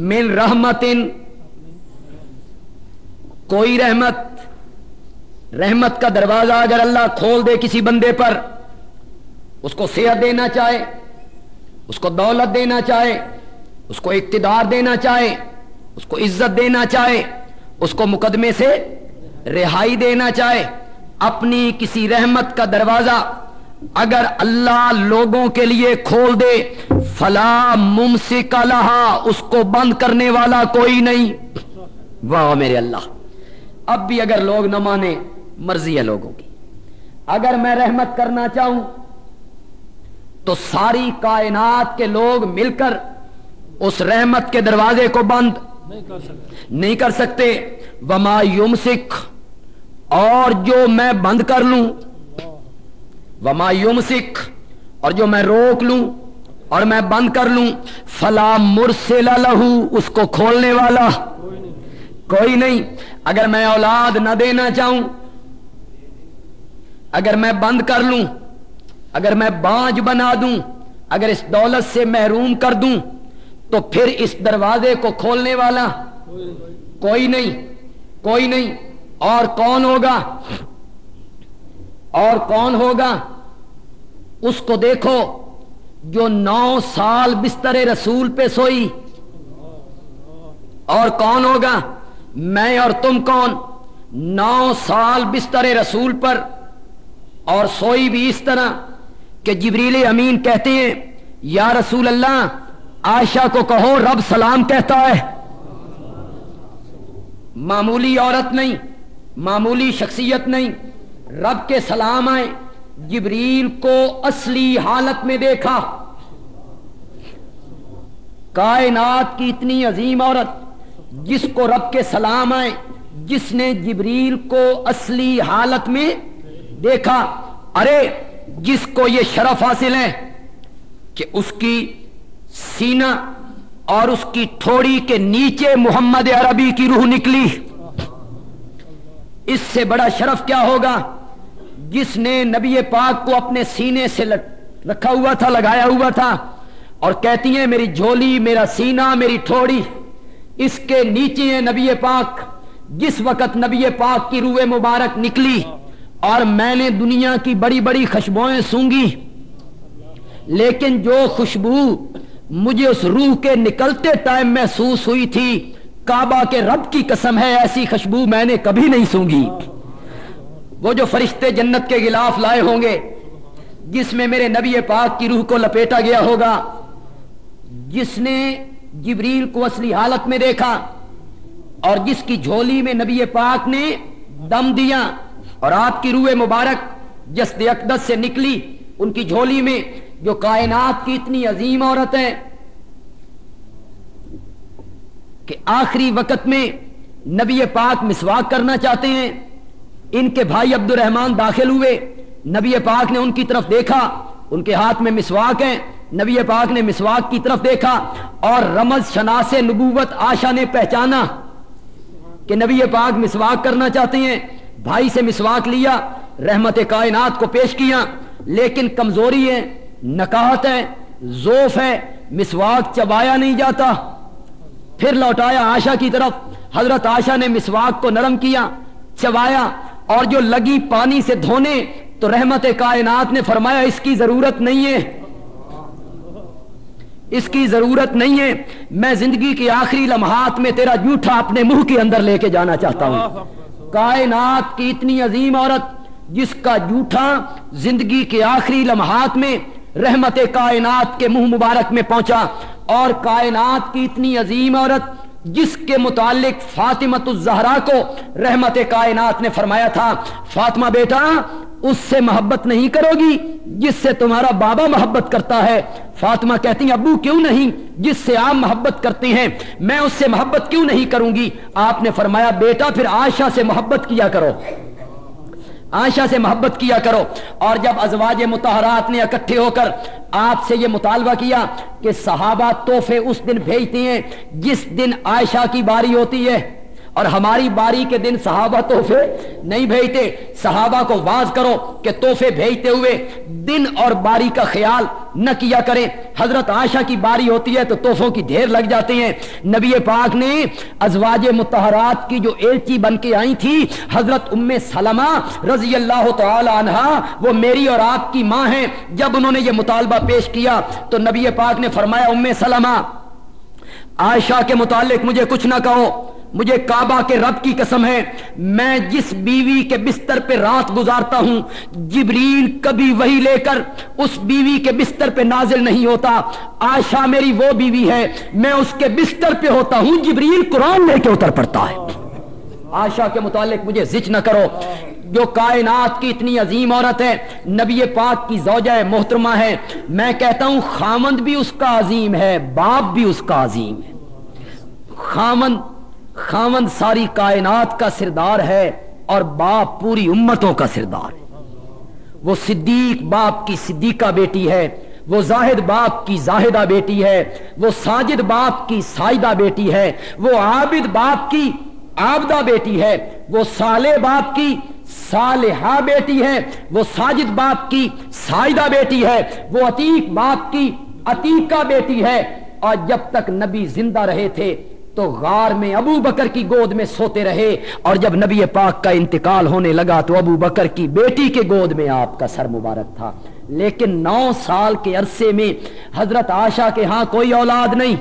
من رحمت، کوئی رحمت، رحمت کا دروازہ اگر اللہ کھول دے کسی بندے پر، اس کو صحت دینا چاہے، اس کو دولت دینا چاہے، اس کو اقتدار دینا چاہے، اس کو عزت دینا چاہے، اس کو مقدمے سے رہائی دینا چاہے، اپنی کسی رحمت کا دروازہ اگر اللہ لوگوں کے لیے کھول دے، فلا ممسک لہا، اس کو بند کرنے والا کوئی نہیں. واہ میرے اللہ. اب بھی اگر لوگ نہ مانے، مرضی ہے لوگوں کی. اگر میں رحمت کرنا چاہوں تو ساری کائنات کے لوگ مل کر اس رحمت کے دروازے کو بند نہیں کر سکتے. وما یمسک، اور جو میں بند کر لوں، وما یمسک، اور جو میں روک لوں اور میں بند کر لوں، فلا مرسل لہ، اس کو کھولنے والا کوئی نہیں. اگر میں اولاد نہ دینا چاہوں، اگر میں بند کر لوں، اگر میں بانجھ بنا دوں، اگر اس دولت سے محروم کر دوں، تو پھر اس دروازے کو کھولنے والا کوئی نہیں، کوئی نہیں. اور کون ہوگا؟ اور کون ہوگا؟ اس کو دیکھو جو 9 سال بستر رسول پہ سوئی. اور کون ہوگا؟ میں اور تم کون؟ 9 سال بستر رسول پر، اور سوئی بھی اس طرح کہ جبریل امین کہتے ہیں یا رسول اللہ، عائشہ کو کہو رب سلام کہتا ہے. معمولی عورت نہیں، معمولی شخصیت نہیں، رب کے سلام آئے. جبریل کو اصلی حالت میں دیکھا. کائنات کی اتنی عظیم عورت جس کو رب کے سلام آئے، جس نے جبریل کو اصلی حالت میں دیکھا. ارے جس کو یہ شرف حاصل ہے کہ اس کی سینہ اور اس کی ٹھوڑی کے نیچے محمد عربی کی روح نکلی۔ اس سے بڑا شرف کیا ہوگا جس نے نبی پاک کو اپنے سینے سے رکھا ہوا تھا، لگایا ہوا تھا، اور کہتی ہیں میری جھولی، میرا سینہ، میری ٹھوڑی، اس کے نیچے ہے نبی پاک۔ جس وقت نبی پاک کی روح مبارک نکلی اور میں نے دنیا کی بڑی بڑی خوشبوئیں سونگی، لیکن جو خوشبو مجھے اس روح کے نکلتے ٹائم محسوس ہوئی تھی، کعبہ کے رب کی قسم ہے ایسی خوشبو میں نے کبھی نہیں سونگی۔ وہ جو فرشتے جنت کے غلاف لائے ہوں گے جس میں میرے نبی پاک کی روح کو لپیٹا گیا ہوگا، جس نے جبریل کو اصلی حالت میں دیکھا اور جس کی جھولی میں نبی پاک نے دم دیا اور آپ کی روح مبارک جسد اقدس سے نکلی، ان کی جھولی میں جو کائنات کی اتنی عظیم عورت ہے کہ آخری وقت میں نبی پاک مسواک کرنا چاہتے ہیں، ان کے بھائی عبد الرحمن داخل ہوئے، نبی پاک نے ان کی طرف دیکھا، ان کے ہاتھ میں مسواک ہے، نبی پاک نے مسواک کی طرف دیکھا اور رمز شناس نبوت عائشہ نے پہچانا کہ نبی پاک مسواک کرنا چاہتے ہیں، بھائی سے مسواک لیا، رحمت کائنات کو پیش کیا، لیکن کمزوری ہے، نکاہت ہے، ضعف ہے، مسواک چبایا نہیں جاتا۔ پھر لوٹایا عائشہ کی طرف، حضرت عائشہ نے مسواک کو نرم کیا، چبایا، اور جو لگی پانی سے دھونے تو رحمت کائنات نے فرمایا اس کی ضرورت نہیں ہے، اس کی ضرورت نہیں ہے، میں زندگی کے آخری لمحات میں تیرا جھوٹا اپنے منہ کے اندر لے کے جانا چاہتا ہوں۔ کائنات کی اتنی عظیم عورت جس کا جھوٹا زندگی کے آخری لمحات میں رحمت کائنات کے منہ مبارک میں پہنچا، اور کائنات کی اتنی عظیم عورت جس کے متعلق فاطمۃ الزہرا کو رحمت کائنات نے فرمایا تھا، فاطمہ بیٹا اس سے محبت نہیں کرو گی جس سے تمہارا بابا محبت کرتا ہے۔ فاطمہ کہتی ہیں ابو کیوں نہیں، جس سے آپ محبت کرتے ہیں میں اس سے محبت کیوں نہیں کروں گی؟ آپ نے فرمایا بیٹا پھر عائشہ سے محبت کیا کرو، عائشہ سے محبت کیا کرو۔ اور جب ازواج مطہرات نے اکٹھے ہو کر آپ سے یہ مطالبہ کیا کہ صحابہ تحفے اس دن بھیجتے ہیں جس دن عائشہ کی باری ہوتی ہے، اور ہماری باری کے دن صحابہ تحفے نہیں بھیجتے، صحابہ کو واعظ کرو کہ تحفے بھیجتے ہوئے دن اور باری کا خیال نہ کیا کریں۔ حضرت عائشہ کی باری ہوتی ہے تو تحفوں کی ڈھیر لگ جاتے ہیں۔ نبی پاک نے ازواج مطہرات کی جو ایلچی بن کے آئی تھی حضرت ام سلمہ رضی اللہ تعالی عنہا، وہ میری اور آپ کی ماں ہیں، جب انہوں نے یہ مطالبہ پیش کیا تو نبی پاک نے فرمایا ام سلمہ عائشہ کے متعلق مجھے کچھ نہ کہو، مجھے کعبہ کے رب کی قسم ہے میں جس بیوی کے بستر پہ رات گزارتا ہوں جبریل کبھی وحی لے کر اس بیوی کے بستر پہ نازل نہیں ہوتا۔ عائشہ میری وہ بیوی ہے، میں اس کے بستر پہ ہوتا ہوں، جبریل قرآن لے کے اتر پڑتا ہے۔ عائشہ کے متعلق مجھے زج نہ کرو، جو کائنات کی اتنی عظیم عورت ہے، نبی پاک کی زوجہ محترمہ ہے، میں کہتا ہوں خامند بھی اس کا عظیم ہے، باپ بھی اس کا عظیم ہے۔ خامند ساری کائنات کا سردار ہے اور باپ پوری امتوں کا سردار ہے۔ وہ صدیق باپ کی صدیقہ بیٹی ہے، وہ زاہد باپ کی زاہدہ بیٹی ہے، وہ ساجد باپ کی سائدہ بیٹی ہے، وہ عابد باپ کی عابدہ بیٹی ہے، وہ صالح باپ کی صالحہ بیٹی ہے، وہ ساجد باپ کی سائدہ بیٹی ہے، وہ عتیق باپ کی عتیقہ بیٹی ہے۔ اور جب تک نبی زندہ رہے تھے تو غار میں ابو بکر کی گود میں سوتے رہے، اور جب نبی پاک کا انتقال ہونے لگا تو ابو بکر کی بیٹی کے گود میں آپ کا سر مبارک تھا۔ لیکن 9 سال کے عرصے میں حضرت عائشہ کے ہاں کوئی اولاد نہیں،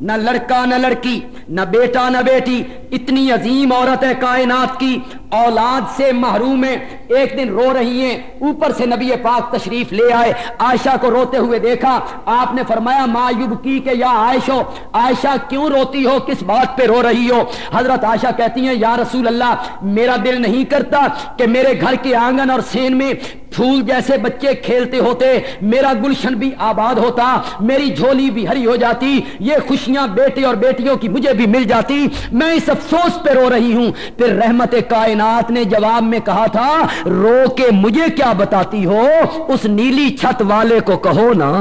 نہ لڑکا نہ لڑکی، نہ بیٹا نہ بیٹی، اتنی عظیم عورت ہے کائنات کی، اولاد سے محروم ہے۔ ایک دن رو رہی ہیں، اوپر سے نبی پاک تشریف لے آئے، عائشہ کو روتے ہوئے دیکھا، آپ نے فرمایا ما یبکی کہ یا عائشہ، عائشہ کیوں روتی ہو، کس بات پہ رو رہی ہو؟ حضرت عائشہ کہتی ہیں یا رسول اللہ میرا دل نہیں کرتا کہ میرے گھر کے آنگن اور سین میں پھول جیسے بچے کھیلتے ہوتے، میرا گلشن بھی آباد ہوتا، میری جھولی بھی ہری ہو جاتی، یہ خوشیاں بیٹے اور بیٹیوں کی مجھے بھی مل جاتی، میں اس افسوس پہ رو رہی ہوں۔ پھر رحمت کائنات نے جواب میں کہا تھا رو کے مجھے کیا بتاتی ہو، اس نیلی چھت والے کو کہو نا،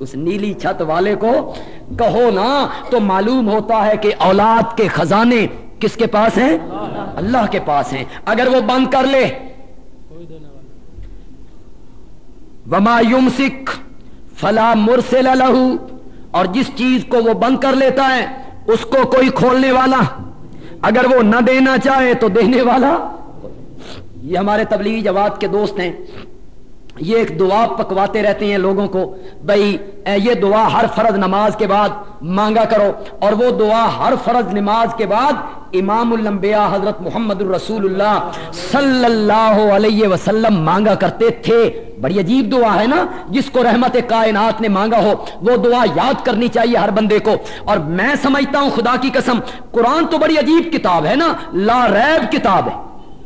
اس نیلی چھت والے کو کہو نا تو معلوم ہوتا ہے کہ اولاد کے خزانے کس کے پاس ہیں؟ اللہ کے پاس ہیں. اگر وہ بند کر لے وما یمسک فلا مرسل لہ، اور جس چیز کو وہ بند کر لیتا ہے اس کو کوئی کھولنے والا، اگر وہ نہ دینا چاہے تو دینے والا. یہ ہمارے تبلیغی جماعت کے دوست ہیں، یہ ایک دعا پکواتے رہتے ہیں لوگوں کو، بھائی یہ دعا ہر فرض نماز کے بعد مانگا کرو، اور وہ دعا ہر فرض نماز کے بعد امام الانبیاء حضرت محمد الرسول اللہ صلی اللہ علیہ وسلم مانگا کرتے تھے. بڑی عجیب دعا ہے نا، جس کو رحمت کائنات نے مانگا ہو وہ دعا یاد کرنی چاہیے ہر بندے کو. اور میں سمجھتا ہوں خدا کی قسم قرآن تو بڑی عجیب کتاب ہے نا، لا ریب کتاب ہے،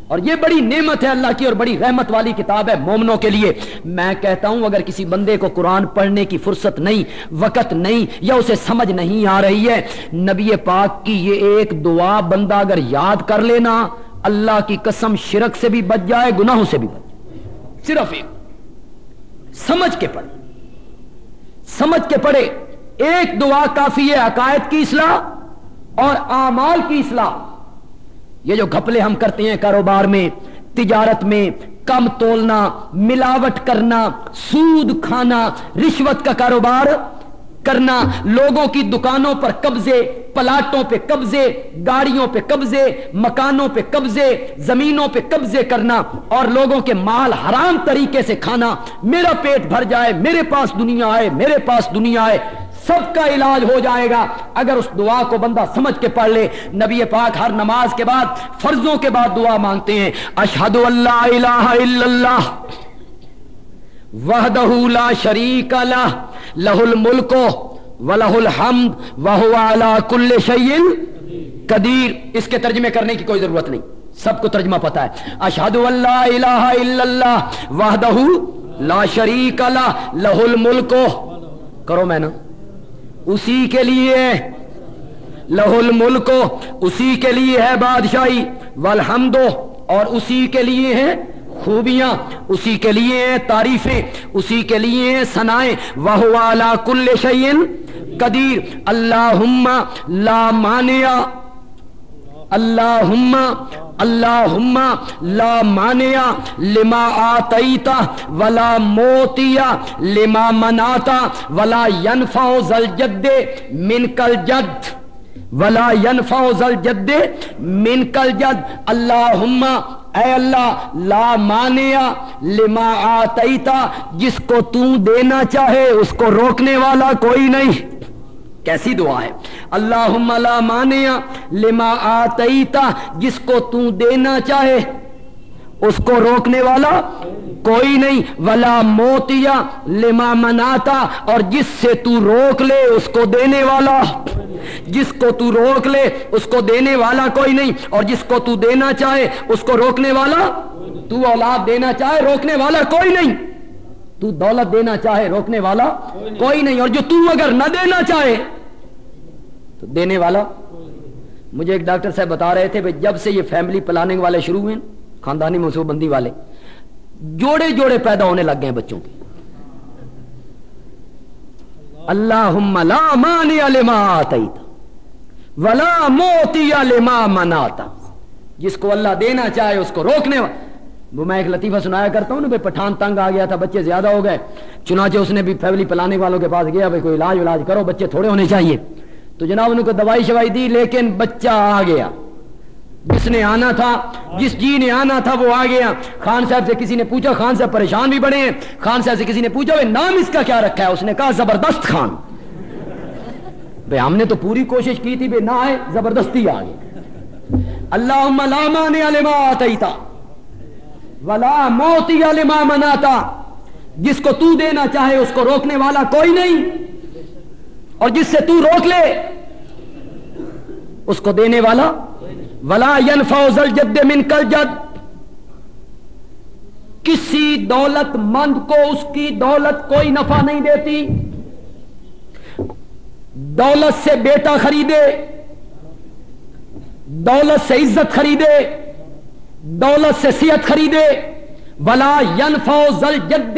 اور یہ بڑی نعمت ہے اللہ کی اور بڑی رحمت والی کتاب ہے مومنوں کے لیے. میں کہتا ہوں اگر کسی بندے کو قرآن پڑھنے کی فرصت نہیں، وقت نہیں، یا اسے سمجھ نہیں آ رہی ہے، نبی پاک کی یہ ایک دعا بندہ اگر یاد کر لینا، اللہ کی قسم شرک سے بھی بچ جائے، گناہوں سے بھی بچ جائے. صرف ایک سمجھ کے پڑھے، سمجھ کے پڑھے. ایک دعا کافی ہے عقائد کی اصلاح اور اعمال کی اصلاح. یہ جو گھپلے ہم کرتے ہیں کاروبار میں، تجارت میں، کم تولنا، ملاوٹ کرنا، سود کھانا، رشوت کا کاروبار کرنا، لوگوں کی دکانوں پر قبضے، پلاٹوں پہ قبضے، گاڑیوں پہ قبضے، مکانوں پہ قبضے، زمینوں پہ قبضے کرنا، اور لوگوں کے مال حرام طریقے سے کھانا. میرا پیٹ بھر جائے، میرے پاس دنیا آئے، میرے پاس دنیا آئے، سب کا علاج ہو جائے گا اگر اس دعا کو بندہ سمجھ کے پڑھ لے. نبی پاک ہر نماز کے بعد، فرضوں کے بعد دعا مانگتے ہیں، اشہد ان لا الہ الا اللہ وحدہ لا شریک لہ لہ الملک ولہ الحمد وہو علی کل شیء قدیر. اس کے ترجمے کرنے کی کوئی ضرورت نہیں، سب کو ترجمہ پتا ہے. اشہد ان لا الہ الا اللہ وحدہ لا شریک لہ لہ الملک، کرو میں نا، اسی کے لیے لہ الملک، اسی کے لیے ہے بادشاہی، والحمد، اور اسی کے لیے ہے خوبیاں، اسی کے لیے ہیں تعریفیں، اسی کے لیے ہیں ثنائیں. وہو علی کل شیء قدیر. اللہم لا مانع، اللہم لا مانع لما آتیت ولا موتی لما منعت ولا ينفع ذا الجد منک الجد ولا ينفع ذا الجد منک الجد. اللہم، اے اللہ، لا مانع لما آتیت، جس کو تو دینا چاہے اس کو روکنے والا کوئی نہیں. کیسی دعا ہے؟ اللہم لا مانع لما آتیت، جس کو تو دینا چاہے اس کو روکنے والا کوئی نہیں. ولا موتیا لما مناتا، اور جس سے تو روک لے اس کو دینے والا، جس کو تو روک لے اس کو دینے والا کوئی نہیں، اور جس کو تو دینا چاہے اس کو روکنے والا، تو اولاد دینا چاہے روکنے والا کوئی نہیں، تو دولت دینا چاہے روکنے والا کوئی نہیں، اور جو تو اگر نہ دینا چاہے تو دینے والا. مجھے ایک ڈاکٹر صاحب بتا رہے تھے جب سے یہ فیملی پلاننگ والے شروع ہوئے، خاندانی منصوبہ بندی والے، جوڑے جوڑے پیدا ہونے لگ گئے بچوں کے. اللہم لا مانع لما آتیت ولا موتی لما منعت، جس کو اللہ دینا چاہے اس کو روکنے والا. وہ میں ایک لطیفہ سنایا کرتا ہوں نا، بھائی پٹھان تنگ آ گیا تھا، بچے زیادہ ہو گئے، چنانچہ اس نے بھی فیملی پلاننگ والوں کے پاس گیا، بھائی کوئی علاج کرو، بچے تھوڑے ہونے چاہیے. تو جناب ان کو دوائی شوائی دی، لیکن بچہ آ گیا، جس نے آنا تھا، جس جی نے آنا تھا وہ آ گیا. خان صاحب سے کسی نے پوچھا، خان صاحب پریشان بھی بڑے ہیں، خان صاحب سے کسی نے پوچھا نام اس کا کیا رکھا ہے؟ اس نے کہا زبردست خان. بھئی ہم نے تو پوری کوشش کی تھی، بھئی نہ آئے، زبردستی آ گئی. اللہم لا مانع لما آتیت ولا موتی لما منعت، جس کو تو دینا چاہے اس کو روکنے والا کوئی نہیں، اور جس سے تو روک لے اس کو دینے والا. ولا ينفع ذا الجد منک الجد، کسی دولت مند کو اس کی دولت کوئی نفع نہیں دیتی. دولت سے بیٹا خریدے، دولت سے عزت خریدے، دولت سے صحت خریدے، ولا ينفع ذا الجد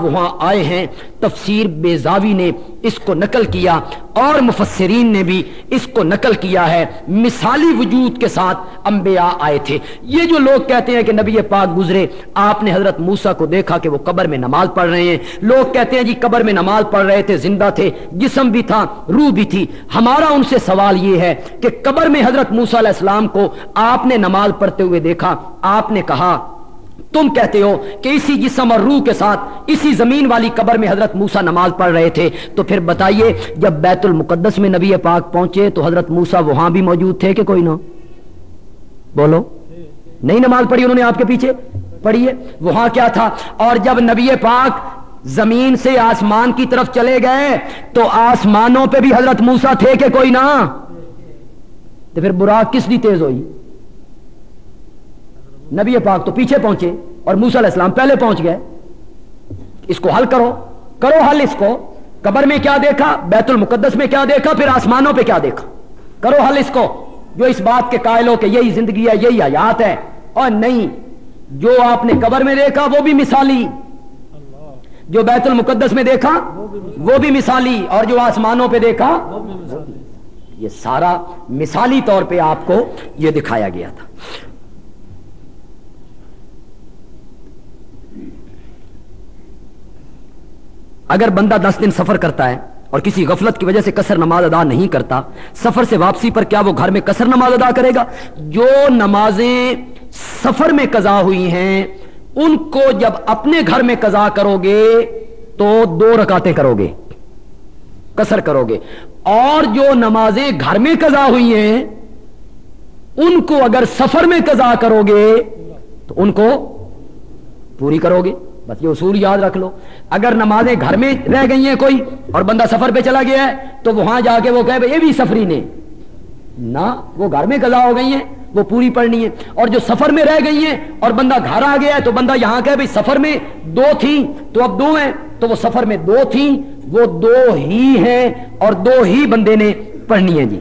وہاں آئے ہیں. تفسیر بیضاوی نے اس کو نقل کیا اور مفسرین نے بھی اس کو نقل کیا ہے. مثالی وجود کے ساتھ انبیاء آئے تھے. یہ جو لوگ کہتے ہیں کہ نبی پاک گزرے, آپ نے حضرت موسیٰ کو دیکھا کہ وہ قبر میں نماز پڑھ رہے ہیں. لوگ کہتے ہیں جی قبر میں نماز پڑھ رہے تھے, زندہ تھے, جسم بھی تھا, روح بھی تھی. ہمارا ان سے سوال یہ ہے کہ قبر میں حضرت موسیٰ علیہ السلام کو آپ نے نماز پڑھتے ہوئے دیکھا, آپ نے کہا, تم کہتے ہو کہ اسی جسم اور روح کے ساتھ اسی زمین والی قبر میں حضرت موسیٰ نماز پڑھ رہے تھے, تو پھر بتائیے جب بیت المقدس میں نبی پاک پہنچے تو حضرت موسیٰ وہاں بھی موجود تھے کہ کوئی نہ؟ بولو, نہیں نماز پڑھی انہوں نے آپ کے پیچھے؟ پڑھیے وہاں کیا تھا. اور جب نبی پاک زمین سے آسمان کی طرف چلے گئے تو آسمانوں پہ بھی حضرت موسیٰ تھے کہ کوئی نہ؟ تو پھر براق کس لیے تیز ہوئی؟ نبی پاک تو پیچھے پہنچے اور موسیٰ علیہ السلام پہلے پہنچ گئے. اس کو حل کرو حل اس کو. قبر میں کیا دیکھا, بیت المقدس میں کیا دیکھا, پھر آسمانوں پہ کیا دیکھا, کرو حل اس کو. جو اس بات کے قائل ہو کہ یہی زندگی ہے, یہی حیات ہے, اور نہیں, جو آپ نے قبر میں دیکھا وہ بھی مثالی, جو بیت المقدس میں دیکھا وہ بھی مثالی, اور جو آسمانوں پہ دیکھا یہ سارا مثالی طور پہ آپ کو یہ دکھایا گیا تھا. اگر بندہ 10 دن سفر کرتا ہے اور کسی غفلت کی وجہ سے قصر نماز ادا نہیں کرتا, سفر سے واپسی پر کیا وہ گھر میں قصر نماز ادا کرے گا؟ جو نمازیں سفر میں قضا ہوئی ہیں ان کو جب اپنے گھر میں قضا کرو گے تو 2 رکعتیں کرو گے, قصر کرو گے. اور جو نمازیں گھر میں قضا ہوئی ہیں ان کو اگر سفر میں قضا کرو گے تو ان کو پوری کرو گے. بس یہ اصول یاد رکھ لو. اگر نمازیں گھر میں رہ گئی ہیں کوئی اور بندہ سفر پہ چلا گیا ہے تو وہاں جا کے وہ کہے یہ بھی سفری نے نہ, وہ گھر میں قضا ہو گئی ہیں, وہ پوری پڑھنی ہے. اور جو سفر میں رہ گئی ہیں اور بندہ گھر آ گیا ہے تو بندہ یہاں کہے بھئی سفر میں 2 تھیں تو اب 2 ہیں, تو وہ سفر میں 2 تھیں, وہ 2 ہی ہیں اور 2 ہی بندے نے پڑھنی ہے. جی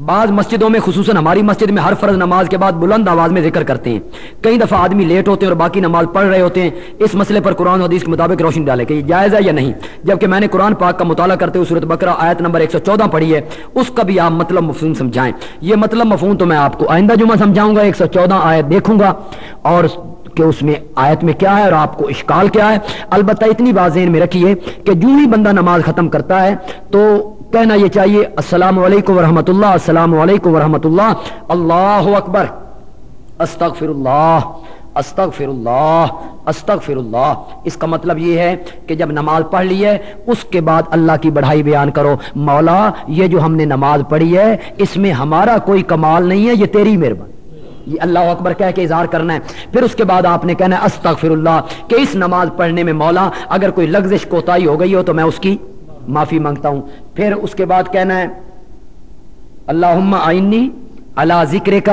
بعض مسجدوں میں, خصوصاً ہماری مسجد میں, ہر فرض نماز کے بعد بلند آواز میں ذکر کرتے ہیں. کئی دفعہ آدمی لیٹ ہوتے ہیں اور باقی نماز پڑھ رہے ہوتے ہیں. اس مسئلے پر قرآن و حدیث کے مطابق روشنی ڈالے کہ یہ جائز ہے یا نہیں. جبکہ میں نے قرآن پاک کا مطالعہ کرتے ہوئے سورۃ بقرہ آیت نمبر 114 پڑھی ہے, اس کا بھی آپ مطلب مفہوم سمجھائیں. یہ مطلب مفہوم تو میں آپ کو آئندہ جمعہ سمجھاؤں گا, 114 آیت دیکھوں گا اور کہ اس میں آیت میں کیا ہے اور آپ کو اشکال کیا ہے. البتہ اتنی بات ذہن میں رکھیے کہ جو ہی بندہ نماز ختم کرتا ہے تو کہنا یہ چاہیے السلام علیکم ورحمۃ اللہ, السلام علیکم ورحمۃ اللہ, اللہ اکبر, استغفر اللہ, استغفر اللہ, استغفر اللہ. اس کا مطلب یہ ہے کہ جب نماز پڑھ لی ہے اس کے بعد اللہ کی بڑائی بیان کرو, مولا یہ جو ہم نے نماز پڑھی ہے اس میں ہمارا کوئی کمال نہیں ہے, یہ تیری مہربانی. یہ اللہ اکبر کہہ کے اظہار کرنا ہے. پھر اس کے بعد آپ نے کہنا ہے استغفر اللہ, کہ اس نماز پڑھنے میں مولا اگر کوئی لغزش کوتاہی ہو گئی ہو تو میں اس کی معافی مانگتا ہوں. پھر اس کے بعد کہنا ہے اللہم اعنی علی ذکرک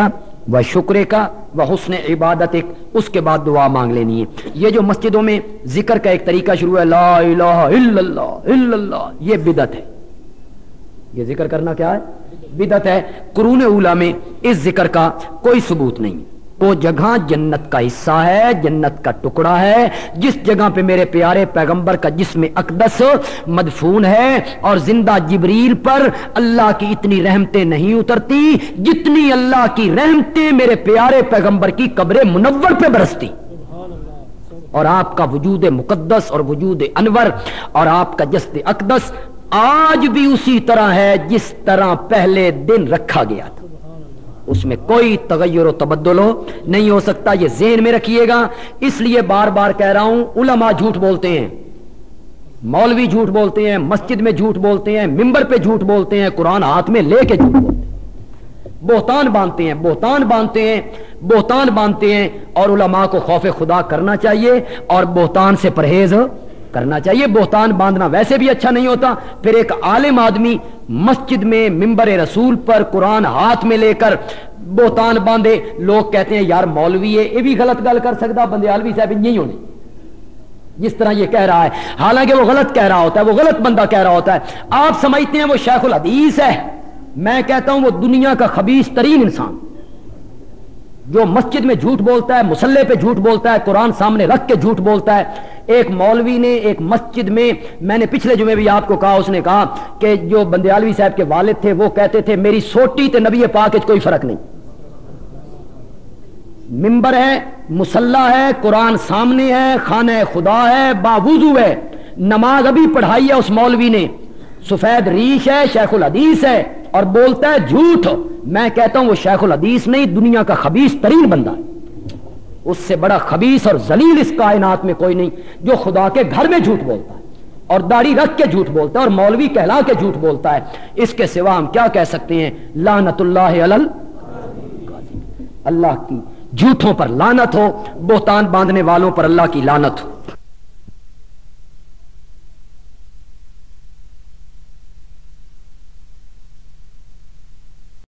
و شکرک و حسن عبادتک. اس کے بعد دعا مانگ لینی ہے. یہ جو مسجدوں میں ذکر کا ایک طریقہ شروع ہے, لا الہ الا اللہ الا اللہ, یہ بدعت ہے. یہ ذکر کرنا کیا ہے؟ بدعت ہے. قرون اولیٰ میں اس ذکر کا کوئی ثبوت نہیں. وہ جگہ جنت کا حصہ ہے, جنت کا ٹکڑا ہے, جس جگہ پہ میرے پیارے پیغمبر کا جسم اقدس مدفون ہے, اور زندہ جبریل پر اللہ کی اتنی رحمتیں نہیں اترتی جتنی اللہ کی رحمتیں میرے پیارے پیغمبر کی قبر منور پہ برستی. اور آپ کا وجود مقدس اور وجود انور اور آپ کا جسد اقدس آج بھی اسی طرح ہے جس طرح پہلے دن رکھا گیا تھا. اس میں کوئی تغیر و تبدل نہیں ہو سکتا. یہ ذہن میں رکھیے گا. اس لیے بار بار کہہ رہا ہوں, علماء جھوٹ بولتے ہیں, مولوی جھوٹ بولتے ہیں, مسجد میں جھوٹ بولتے ہیں, ممبر پہ جھوٹ بولتے ہیں, قرآن ہاتھ میں لے کے جھوٹ بولتے ہیں, بہتان باندھتے ہیں, بہتان باندھتے ہیں, بہتان باندھتے ہیں. اور علماء کو خوف خدا کرنا چاہیے اور بہتان سے پرہیز کرنا چاہیے. بہتان باندھنا ویسے بھی اچھا نہیں ہوتا. پھر ایک عالم آدمی مسجد میں ممبر رسول پر قرآن ہاتھ میں لے کر بہتان باندھے, لوگ کہتے ہیں یار مولوی ہے, یہ بھی غلط گل کر سکتا, بندے عالوی صاحب نہیں ہونے جس طرح یہ کہہ رہا ہے. حالانکہ وہ غلط کہہ رہا ہوتا ہے, وہ غلط بندہ کہہ رہا ہوتا ہے. آپ سمجھتے ہیں وہ شیخ الحدیث ہے, میں کہتا ہوں وہ دنیا کا خبیث ترین انسان. جو مسجد میں جھوٹ بولتا ہے، مصلے پہ جھوٹ بولتا ہے، قرآن سامنے رکھ کے جھوٹ بولتا ہے. ایک مولوی نے ایک مسجد میں نے پچھلے جمعے بھی آپ کو کہا، اس نے کہا کہ جو بندیالوی صاحب کے والد تھے وہ کہتے تھے میری سوٹی تے نبی پاک وچ کوئی فرق نہیں. ممبر ہے، مصلی ہے، قرآن سامنے ہے، خانہ خدا ہے، باوضو ہے، نماز ابھی پڑھائی ہے اس مولوی نے، سفید ریش ہے، شیخ الحدیث ہے، اور بولتا ہے جھوٹ. میں کہتا ہوں وہ شیخ الحدیث نہیں، دنیا کا خبیث ترین بندہ ہے. اس سے بڑا خبیث اور ذلیل اس کائنات میں کوئی نہیں جو خدا کے گھر میں جھوٹ بولتا ہے اور داڑھی رکھ کے جھوٹ بولتا ہے اور مولوی کہلا کے جھوٹ بولتا ہے. اس کے سوا ہم کیا کہہ سکتے ہیں؟ لعنت اللہ علی اللہ کی جھوٹوں پر لعنت ہو، بہتان باندھنے والوں پر اللہ کی لعنت ہو.